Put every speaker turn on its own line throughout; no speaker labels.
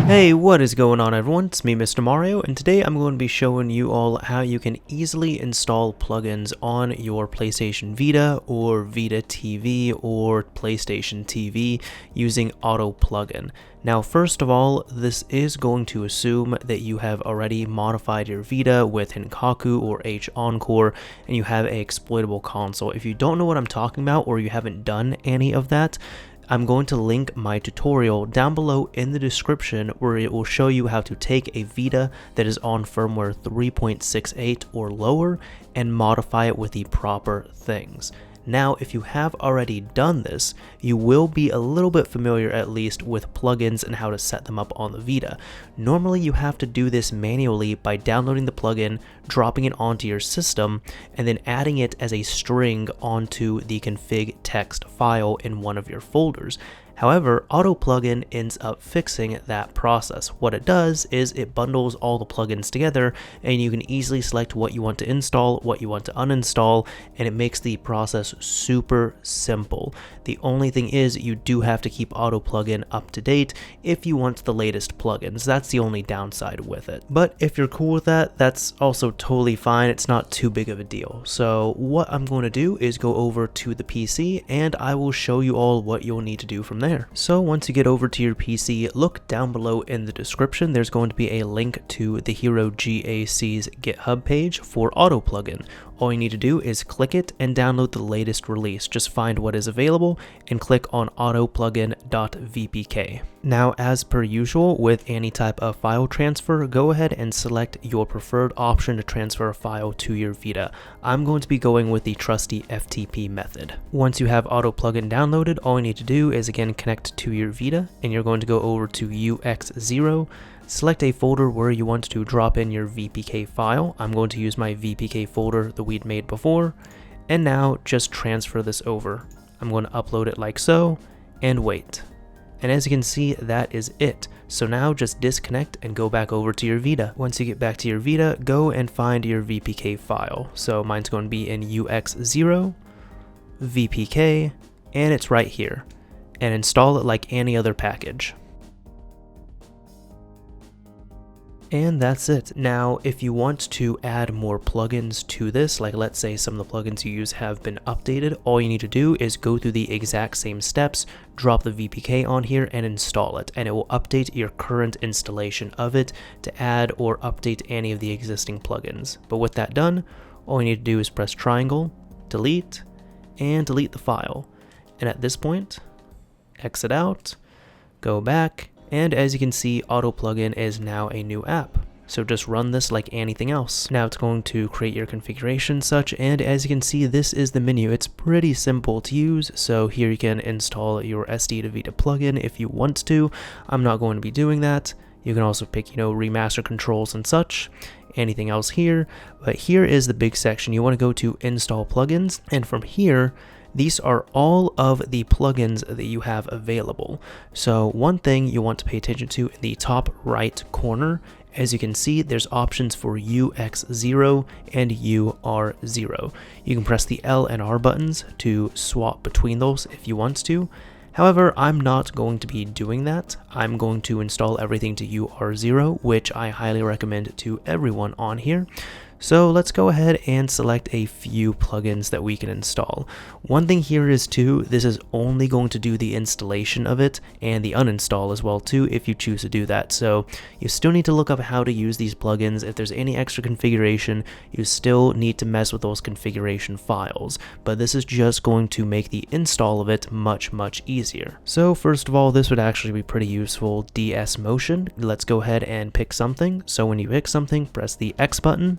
Hey, what is going on everyone? It's me, Mr. Mario, and today I'm going to be showing you all how you can easily install plugins on your PlayStation Vita or Vita TV or PlayStation TV using Autoplugin. Now, first of all, this is going to assume that you have already modified your Vita with HENkaku or h-encore and you have an exploitable console. If you don't know what I'm talking about or you haven't done any of that, I'm going to link my tutorial down below in the description where it will show you how to take a Vita that is on firmware 3.68 or lower and modify it with the proper things. Now, if you have already done this, you will be a little bit familiar at least with plugins and how to set them up on the Vita. Normally, you have to do this manually by downloading the plugin, dropping it onto your system, and then adding it as a string onto the config.txt file in one of your folders. However, Autoplugin ends up fixing that process. What it does is it bundles all the plugins together and you can easily select what you want to install, what you want to uninstall, and it makes the process super simple. The only thing is you do have to keep Autoplugin up to date if you want the latest plugins. That's the only downside with it. But if you're cool with that, that's also totally fine. It's not too big of a deal. So what I'm going to do is go over to the PC and I will show you all what you'll need to do from there. So once you get over to your PC, look down below in the description. There's going to be a link to the heroGAC's GitHub page for Autoplugin. All you need to do is click it and download the latest release. Just find what is available and click on autoplugin.vpk. Now, as per usual with any type of file transfer, go ahead and select your preferred option to transfer a file to your Vita. I'm going to be going with the trusty FTP method. Once you have Autoplugin downloaded, all you need to do is again connect to your Vita and you're going to go over to UX0. Select a folder where you want to drop in your VPK file. I'm going to use my VPK folder that we'd made before. And now just transfer this over. I'm going to upload it like so and wait. And as you can see, that is it. So now just disconnect and go back over to your Vita. Once you get back to your Vita, go and find your VPK file. So mine's going to be in UX0, VPK, and it's right here. And install it like any other package. And that's it. Now, if you want to add more plugins to this, like let's say some of the plugins you use have been updated, all you need to do is go through the exact same steps, drop the VPK on here and install it, and it will update your current installation of it to add or update any of the existing plugins. But with that done, all you need to do is press triangle, delete, and delete the file. And at this point, exit out, go back, and as you can see, Autoplugin is now a new app. So just run this like anything else. Now it's going to create your configuration such, and as you can see, this is the menu. It's pretty simple to use. So here you can install your SD to Vita plugin if you want to. I'm not going to be doing that. You can also pick, remaster controls and such. Anything else here. But here is the big section. You want to go to install plugins, and from here, these are all of the plugins that you have available. So one thing you want to pay attention to in the top right corner, as you can see, there's options for UX0 and UR0. You can press the L and R buttons to swap between those if you want to. However, I'm not going to be doing that. I'm going to install everything to UR0, which I highly recommend to everyone on here. So let's go ahead and select a few plugins that we can install. One thing here is too, this is only going to do the installation of it and the uninstall as well too if you choose to do that. So you still need to look up how to use these plugins. If there's any extra configuration, you still need to mess with those configuration files. But this is just going to make the install of it much easier. So first of all, this would actually be pretty useful. DS motion. Let's go ahead and pick something. So when you pick something, press the X button.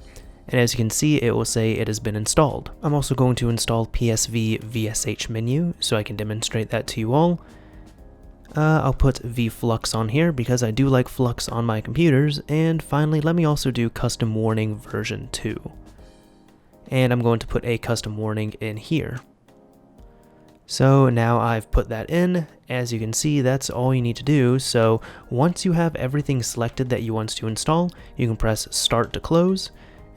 And as you can see, it will say it has been installed. I'm also going to install PSV VSH menu so I can demonstrate that to you all. I'll put vFlux on here because I do like Flux on my computers. And finally, let me also do custom warning version 2. And I'm going to put a custom warning in here. So now I've put that in. As you can see, that's all you need to do. So once you have everything selected that you want to install, you can press start to close.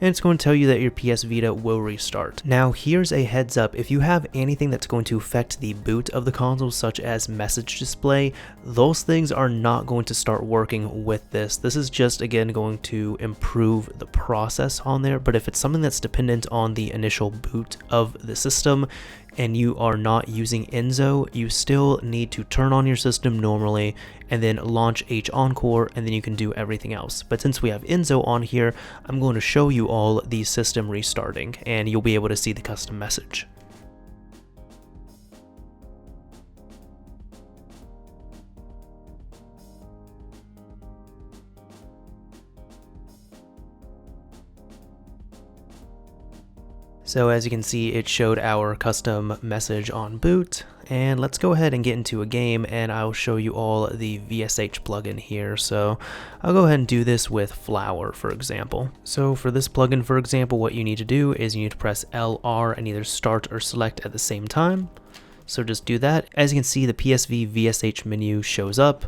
and it's going to tell you that your PS Vita will restart. Now here's a heads up, if you have anything that's going to affect the boot of the console, such as message display, those things are not going to start working with this. This is just, again, going to improve the process on there, but if it's something that's dependent on the initial boot of the system, and you are not using Enzo, you still need to turn on your system normally and then launch h-encore, and then you can do everything else. But since we have Enzo on here, I'm going to show you all the system restarting, and you'll be able to see the custom message. So as you can see, it showed our custom message on boot, and let's go ahead and get into a game, and I'll show you all the VSH plugin here. So I'll go ahead and do this with Flower, for example. So for this plugin, for example, what you need to do is you need to press LR and either start or select at the same time. So just do that. As you can see, the PSV VSH menu shows up,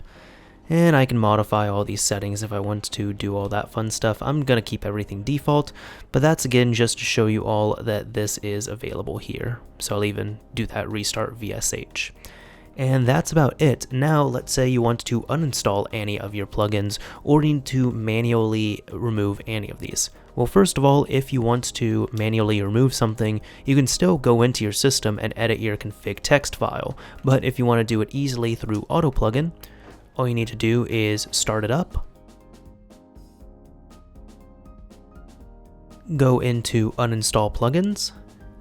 and I can modify all these settings if I want to do all that fun stuff. I'm going to keep everything default, but that's again just to show you all that this is available here. So I'll even do that restart VSH. And that's about it. Now let's say you want to uninstall any of your plugins or need to manually remove any of these. Well, first of all, if you want to manually remove something, you can still go into your system and edit your config.txt file. But if you want to do it easily through Autoplugin, all you need to do is start it up, go into uninstall plugins,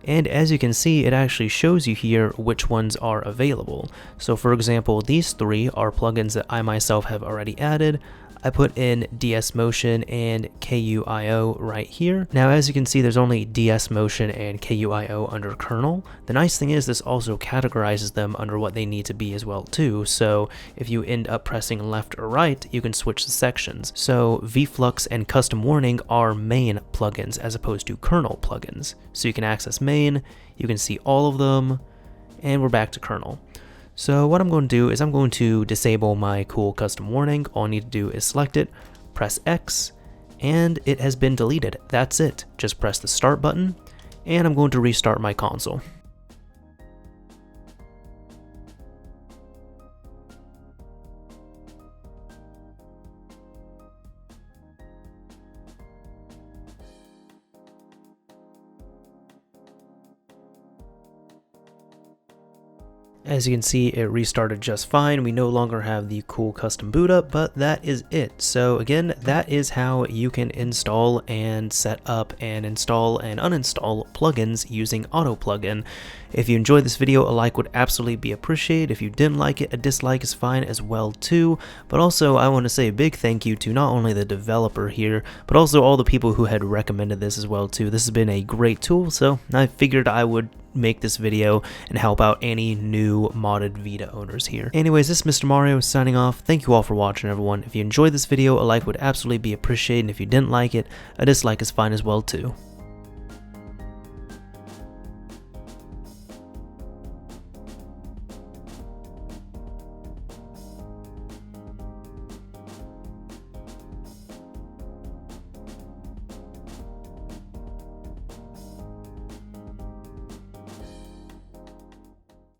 and as you can see, it actually shows you here which ones are available. So for example, these three are plugins that I myself have already added. I put in DS Motion and KUIO right here. Now as you can see, there's only DS Motion and KUIO under kernel. The nice thing is this also categorizes them under what they need to be as well too. So if you end up pressing left or right, you can switch the sections. So vFlux and Custom Warning are main plugins as opposed to kernel plugins. So you can access main, you can see all of them, and we're back to kernel. So what I'm going to do is I'm going to disable my cool custom warning. All I need to do is select it, press X, and it has been deleted. That's it. Just press the start button, and I'm going to restart my console. As you can see, it restarted just fine. We no longer have the cool custom boot up, but that is it. So again, that is how you can install and set up and install and uninstall plugins using Autoplugin. If you enjoyed this video, a like would absolutely be appreciated. If you didn't like it, a dislike is fine as well too. But also, I want to say a big thank you to not only the developer here, but also all the people who had recommended this as well too. This has been a great tool, so I figured I would make this video and help out any new modded Vita owners here. Anyways, this is Mr. Mario signing off. Thank you all for watching, everyone. If you enjoyed this video, a like would absolutely be appreciated, and if you didn't like it, a dislike is fine as well too.